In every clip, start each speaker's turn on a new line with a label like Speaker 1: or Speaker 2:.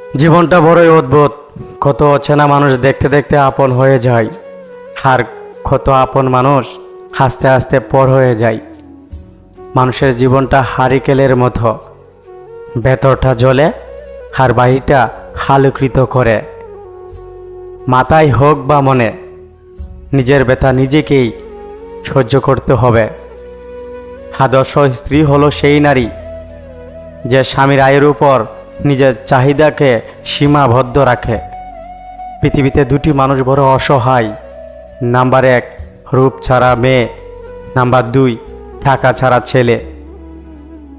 Speaker 1: জীবনটা বড়ই অদ্ভুত। কত অচেনা মানুষ দেখতে দেখতে আপন হয়ে যায়, আর কত আপন মানুষ হাসতে হাসতে পর হয়ে যায়। মানুষের জীবনটা হারিকেলের মতো, ভেতরটা জ্বলে আর বাহিরটা আলোকিত করে। মাথায় হোক বা মনে, নিজের ব্যথা নিজেকেই সহ্য করতে হবে। আদর্শ স্ত্রী হলো সেই নারী যে স্বামীর আয়ের উপর নিজের চাহিদাকে সীমাবদ্ধ রাখে। পৃথিবীতে দুটি মানুষ বড় অসহায়। নাম্বার 1, রূপ ছাড়া মেয়ে। নাম্বার 2, টাকা ছাড়া ছেলে।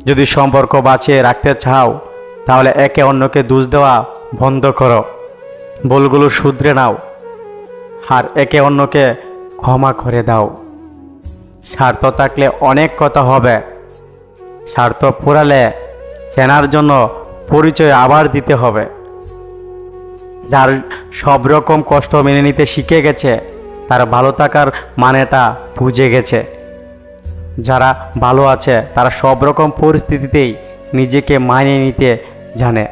Speaker 1: যদি সম্পর্ক বাঁচিয়ে রাখতে চাও, তাহলে একে অন্যকে দোষ দেওয়া বন্ধ করো, ভুলগুলো শুধরে নাও, আর একে অন্যকে ক্ষমা করে দাও। স্বার্থ থাকলে অনেক কথা হবে, স্বার্থ ফুরালে চেনার জন্য পরিচয় আবার দিতে হবে। যার সব রকম কষ্ট মেনে নিতে শিখে গেছে, তার ভালো থাকার মানেটা বুঝে গেছে। যারা ভালো আছে তারা সব রকম পরিস্থিতিতেই নিজেকে মানিয়ে নিতে জানে।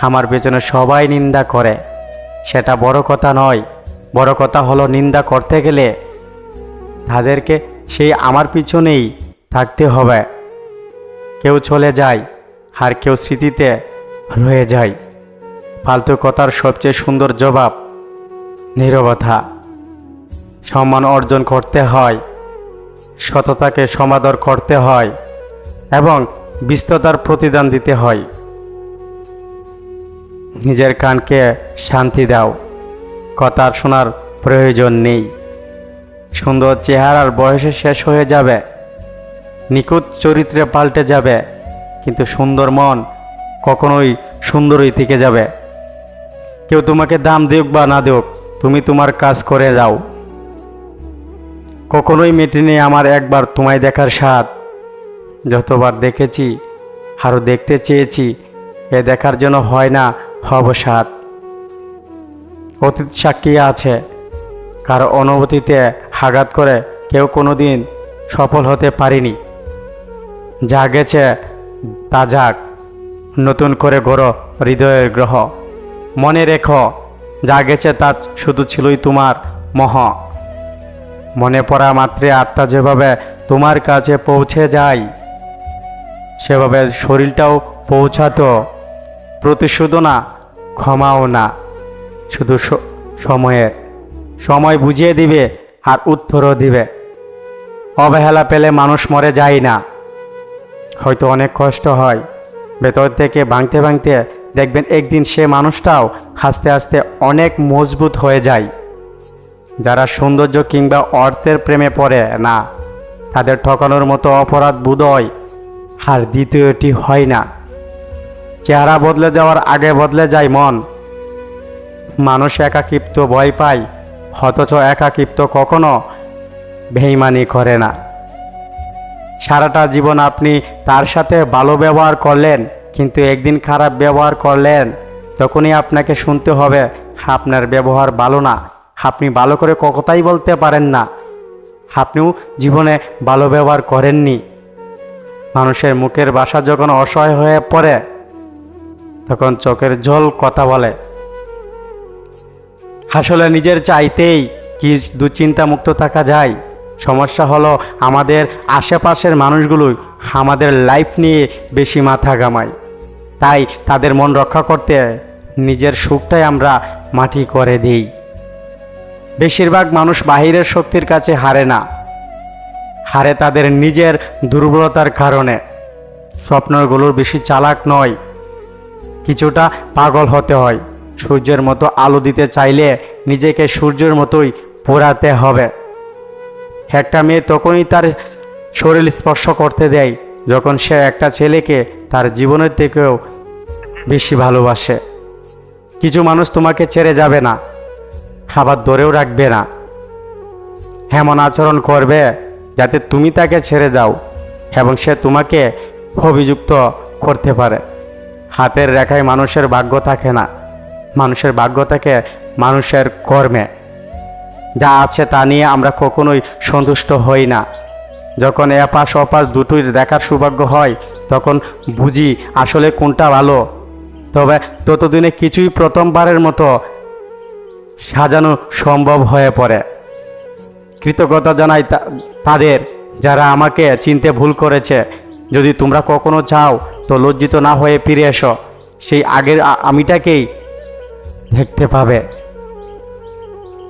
Speaker 1: আমার পেছনে সবাই নিন্দা করে, সেটা বড় কথা নয়। বড় কথা হলো নিন্দা করতে গেলে তাদেরকে সেই আমার পিছনেই থাকতে হবে। কেউ চলে যায় আর কেউ স্মৃতিতে রয়ে যায়। ফালতু কথার সবচেয়ে সুন্দর জবাব নীরবতা। সম্মান অর্জন করতে হয়, সততাকে সমাদর করতে হয় এবং বিস্ততার প্রতিদান দিতে হয়। নিজের কানকে শান্তি দাও, কথা শোনার প্রয়োজন নেই। সুন্দর চেহারার বয়সে শেষ হয়ে যাবে, নিখুঁত চরিত্রে পাল্টে যাবে, কিন্তু সুন্দর মন কখনোই সুন্দরই থেকে যাবে। কেউ তোমাকে দাম দেউক বা না দেউক, তুমি তোমার কাজ করে যাও। কখনোই মেটেনি আমার একবার তোমায় দেখার স্বাদ। যতবার দেখেছি আরও দেখতে চেয়েছি, এ দেখার জন্য হয় না অবসাদ। অতীত সাক্ষী আছে, কারো অনুভূতিতে আঘাত করে কেউ কোনোদিন সফল হতে পারেনি। যা গেছে তা যাক, নতুন করে গড়ো হৃদয়ের গ্রহ। মনে রেখো, যা গেছে তা শুধু ছিলই তোমার মোহ। মনে পড়া মাত্রে আত্মা যেভাবে তোমার কাছে পৌঁছে যায়, সেভাবে শরীরটাও পৌঁছাতো। প্রতিশোধও না, ক্ষমাও না, শুধু সময় বুঝিয়ে দিবে আর উত্তরও দিবে। অবহেলা পেলে মানুষ মরে যায় না, হয়তো অনেক কষ্ট হয়। ভেতর থেকে ভাঙতে ভাঙতে দেখবেন একদিন সে মানুষটাও আস্তে আস্তে অনেক মজবুত হয়ে যায়। যারা সৌন্দর্য কিংবা অর্থের প্রেমে পড়ে না, তাদের ঠকানোর মতো অপরাধ বোধ হয় আর দ্বিতীয়টি হয় না। চেহারা বদলে যাওয়ার আগে বদলে যায় মন। মানুষ একাকিত্ব ভয় পায়, অথচ একাকিত্ব কখনো বেইমানি করে না। সারাটা জীবন আপনি তার সাথে ভালো ব্যবহার করলেন, কিন্তু একদিন খারাপ ব্যবহার করলেন, তখনই আপনাকে শুনতে হবে আপনার ব্যবহার ভালো না। আপনি ভালো করে কথাই বলতে পারেন না, আপনিও জীবনে ভালো ব্যবহার করেননি। মানুষের মুখের ভাষা যখন অসহায় হয়ে পড়ে, তখন চোখের জল কথা বলে। আসলে নিজের চাইতেই কি দুশ্চিন্তা মুক্ত থাকা যায়? সমস্যা হলো আমাদের আশেপাশের মানুষগুলোই আমাদের লাইফ নিয়ে বেশি মাথা ঘামায়। তাই তাদের মন রক্ষা করতে নিজের সুখটাই আমরা মাটি করে দিই। বেশিরভাগ মানুষ বাহিরের শক্তির কাছে হারে না, হারে তাদের নিজের দুর্বলতার কারণে। স্বপ্নগুলোর বেশি চালাক নয়, কিছুটা পাগল হতে হয়। সূর্যের মতো আলো দিতে চাইলে নিজেকে সূর্যের মতোই পোড়াতে হবে। একটা মেয়ে তখনই তার শরীর স্পর্শ করতে দেয় যখন সে একটা ছেলেকে তার জীবনের থেকেও বেশি ভালোবাসে। কিছু মানুষ তোমাকে ছেড়ে যাবে না, আবার ধরেও রাখবে না। এমন আচরণ করবে যাতে তুমি তাকে ছেড়ে যাও এবং সে তোমাকে অভিযুক্ত করতে পারে। হাতের রেখায় মানুষের ভাগ্য থাকে না, মানুষের ভাগ্য থাকে মানুষের কর্মে। যা আছে তা নিয়ে আমরা কখনোই সন্তুষ্ট হই না। যখন এপাশ ওপাশ দুটোই দেখার সৌভাগ্য হয়, তখন বুঝি আসলে কোনটা ভালো তবে ততদিনে কিছুই প্রথমবারের মতো সাজানো সম্ভব হয়ে পড়ে। কৃতজ্ঞতা জানাই তাদের যারা আমাকে চিনতে ভুল করেছে। যদি তোমরা কখনো চাও তো লজ্জিত না হয়ে ফিরে এসো, সেই আগের আমিটাকেই দেখতে পাবে।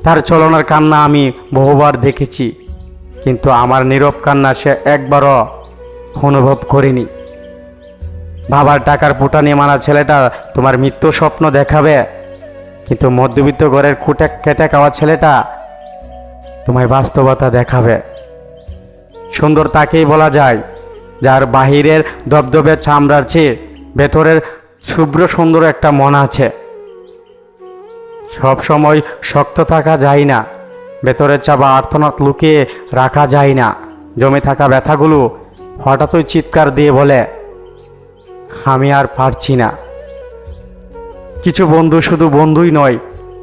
Speaker 1: তার চলনার কান্না আমি বহুবার দেখেছি, কিন্তু আমার নীরব কান্না সে একবারও অনুভব করিনি। বাবার টাকার পুটানি মারা ছেলেটা তোমার মৃত্যু স্বপ্ন দেখাবে, কিন্তু মধ্যবিত্ত ঘরের খেটে খাওয়া ছেলেটা তোমায় বাস্তবতা দেখাবে। সুন্দর তাকেই বলা যায় যার বাহিরের দবদবে চামড়ার চেয়ে ভেতরের শুভ্র সুন্দর একটা মন আছে। সব সময় শক্ত থাকা যায় না, ভেতরের চাপা আর্তনাদ লুকিয়ে রাখা যায় না। জমে থাকা ব্যথাগুলো হঠাৎই চিৎকার দিয়ে বলে, আমি আর পারছি না। কিছু বন্ধু শুধু বন্ধুই নয়,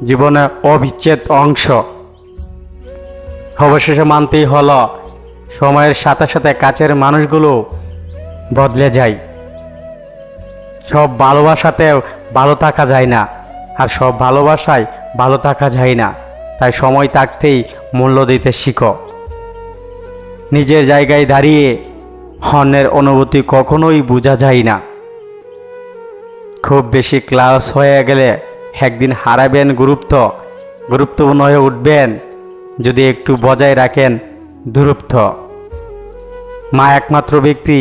Speaker 1: জীবনে অবিচ্ছেদ অংশ। অবশেষে মানতেই হলো, সময়ের সাথে সাথে কাছের মানুষগুলো বদলে যায়। সব ভালোবাসাতেও ভালো থাকা যায় না, আর সব ভালোবাসায় ভালো থাকা যায় না। তাই সময় থাকতেই মূল্য দিতে শিখো। নিজের জায়গায় দাঁড়িয়ে অন্যের অনুভূতি কখনোই বোঝা যায় না। খুব বেশি ক্লাস হয়ে গেলে একদিন হারাবেন গুরুত্বপূর্ণ হয়ে উঠবেন যদি একটু বজায় রাখেন দূরত্ব। মা একমাত্র ব্যক্তি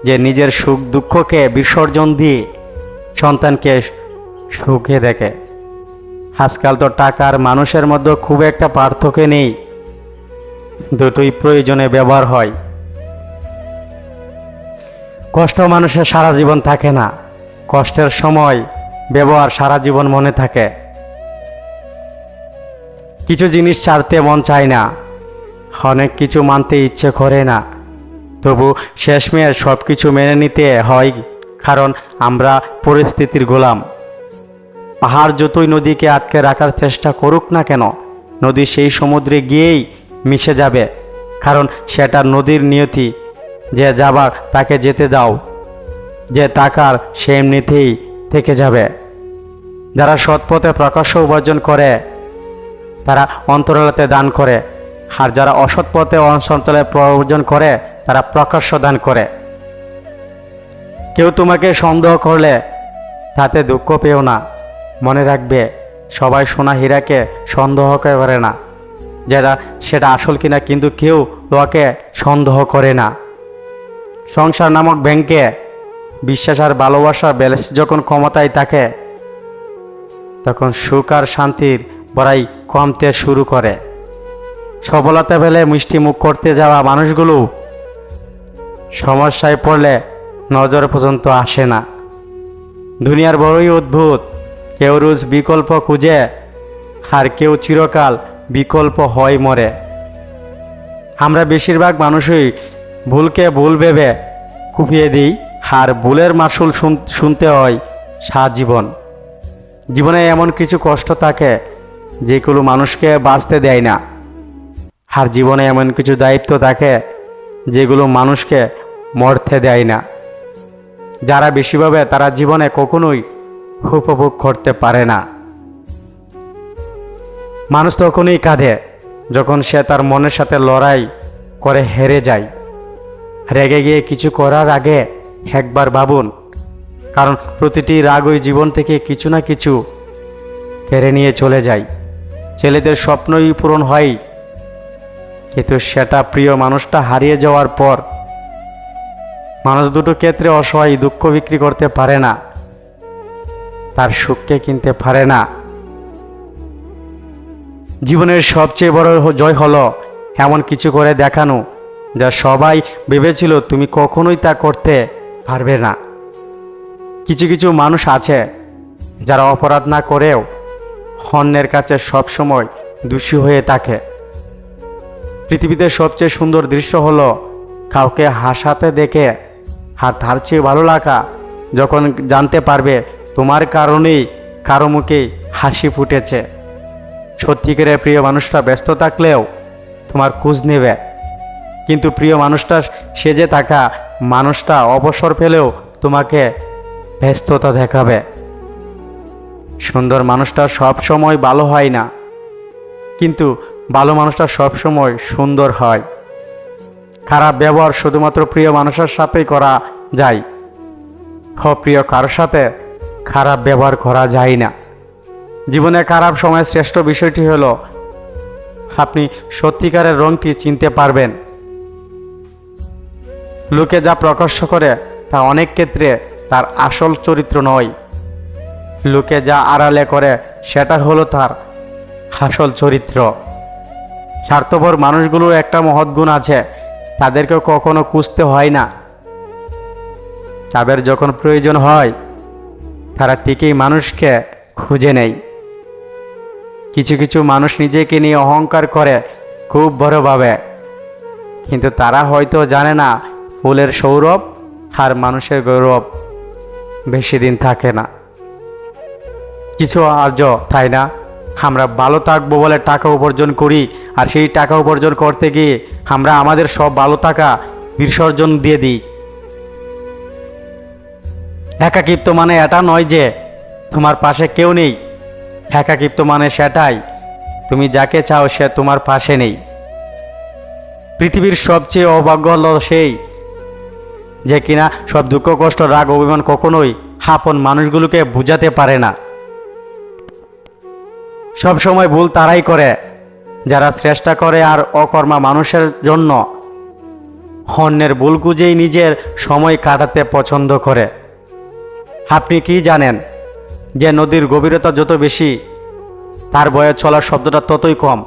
Speaker 1: যে নিজের সুখ দুঃখকে বিসর্জন দিয়ে সন্তানকে সুখে দেখে। আজকাল তো টাকার মানুষের মধ্যে খুব একটা পার্থক্য নেই, দুটোই প্রয়োজনে ব্যবহার হয়। কষ্ট মানুষের সারা জীবন থাকে না, কষ্টের সময় ব্যবহার সারা জীবন মনে থাকে। কিছু জিনিস ছাড়তে মন চায় না, অনেক কিছু মানতে ইচ্ছে করে না, তবু শেষমেশ সব কিছু মেনে নিতে হয়, কারণ আমরা পরিস্থিতির গোলাম। পাহাড় যতই নদীকে আটকে রাখার চেষ্টা করুক না কেন, নদী সেই সমুদ্রে গিয়েই মিশে যাবে, কারণ সেটা নদীর নিয়তি। যে যাবার তাকে যেতে দাও, যে তাকার সে এমনিতেই থেকে যাবে। যারা সৎপথে প্রকাশ্য উপার্জন করে তারা অন্তরালতে দান করে, আর যারা অসৎ পথে অসঞ্চলে প্রয়োজন করে তারা প্রকাশ্য দান করে। কেউ তোমাকে সন্দেহ করলে তাতে দুঃখ পেও না, মনে রাখবে সবাই সোনা হীরাকে সন্দেহ করে না, যেটা সেটা আসল কিনা, কিন্তু কেউ তোমাকে সন্দেহ করে না। সংসার নামক ব্যাংকে বিশ্বাস আর ভালোবাসা ব্যালেন্স যখন ক্ষমতায় থাকে, তখন সুখ আর শান্তির বড়াই কমতে শুরু করে। সফলতা পেলে মিষ্টি মুখ করতে যাওয়া মানুষগুলো সমস্যায় পড়লে নজর পর্যন্ত আসে না। দুনিয়ার বড়ই অদ্ভুত, কেউ রোজ বিকল্প খুঁজে আর কেউ চিরকাল বিকল্প হয় মরে। আমরা বেশিরভাগ মানুষই ভুলকে ভুল ভেবে কুপিয়ে দিই, আর ভুলের মাসুল শুনতে হয় সারা জীবন। জীবনে এমন কিছু কষ্ট থাকে যেগুলো মানুষকে বাঁচতে দেয় না, আর জীবনে এমন কিছু দায়িত্ব থাকে যেগুলো মানুষকে মরতে দেয় না। যারা বেশি ভাবে তারা জীবনে কখনোই উপভোগ করতে পারে না। মানুষ তখনই কাঁদে যখন সে তার মনের সাথে লড়াই করে হেরে যায়। রেগে গিয়ে কিছু করার আগে একবার ভাবুন, কারণ প্রতিটি রাগই জীবন থেকে কিছু না কিছু কেড়ে নিয়ে চলে যায়। ছেলেদের স্বপ্নই পূরণ হয়, কিন্তু সেটা প্রিয় মানুষটা হারিয়ে যাওয়ার পর। মানুষ দুটো ক্ষেত্রে অসহায়, দুঃখ বিক্রি করতে পারে না, তার সুখকে কিনতে পারে না। জীবনের সবচেয়ে বড় জয় হলো এমন কিছু করে দেখানো যা সবাই ভেবেছিল তুমি কখনোই তা করতে পারবে না। কিছু কিছু মানুষ আছে যারা অপরাধ না করেও অন্যের কাছে সবসময় দোষী হয়ে থাকে। পৃথিবীতে সবচেয়ে সুন্দর দৃশ্য হলো কাউকে হাসাতে দেখে আর তার চেয়ে ভালো লাগা যখন জানতে পারবে তোমার কারণেই কারো মুখে হাসি ফুটেছে। সত্যিকারের প্রিয় মানুষটা ব্যস্ত থাকলেও তোমার খোঁজ নেবে, কিন্তু প্রিয় মানুষটা সেজে থাকা মানুষটা অবসর পেলেও তোমাকে ব্যস্ততা দেখাবে। সুন্দর মানুষটা সব সময় ভালো হয় না, কিন্তু ভালো মানুষটা সব সময় সুন্দর হয়। খারাপ ব্যবহার শুধুমাত্র প্রিয় মানুষের সাথেই করা যায়, অপ্রিয় কারোর সাথে খারাপ ব্যবহার করা যায় না। জীবনে খারাপ সময়ের শ্রেষ্ঠ বিষয়টি হলো আপনি সত্যিকারের রংটি চিনতে পারবেন। লোকে যা প্রকাশ্য করে তা অনেক ক্ষেত্রে তার আসল চরিত্র নয়, লোকে যা আড়ালে করে সেটা হলো তার আসল চরিত্র। স্বার্থপর মানুষগুলোর একটা মহৎ গুণ আছে, তাদেরকে কখনো খুঁজতে হয় না। তাদের যখন প্রয়োজন হয় তারা ঠিকই মানুষকে খুঁজে নেয়। কিছু কিছু মানুষ নিজেকে নিয়ে অহংকার করে খুব বড়ভাবে, কিন্তু তারা হয়তো জানে না ফুলের সৌরভ আর মানুষের গৌরব বেশি দিন থাকে না। কিছু আর্য, তাই না? আমরা ভালো থাকবো বলে টাকা উপার্জন করি, আর সেই টাকা উপার্জন করতে গিয়ে আমরা আমাদের সব ভালো থাকা বিসর্জন দিয়ে দিই। একাকিত্ব মানে এটা নয় যে তোমার পাশে কেউ নেই, একাকিত্ব মানে সেটাই তুমি যাকে চাও সে তোমার পাশে নেই। পৃথিবীর সবচেয়ে অভাগ্য হল সেই যে কিনা সব দুঃখ কষ্ট রাগ অভিমান কখনোই আপন মানুষগুলোকে বুঝাতে পারে না। সব সময় ভুল তারাই করে যারা চেষ্টা করে আর অকর্মা মানুষের জন্য অন্যের ভুল খুঁজেই নিজের সময় কাটাতে পছন্দ করে। আপনি কি জানেন যে নদীর গভীরতা যত বেশি তার বয়ে চলার শব্দটা ততই কম।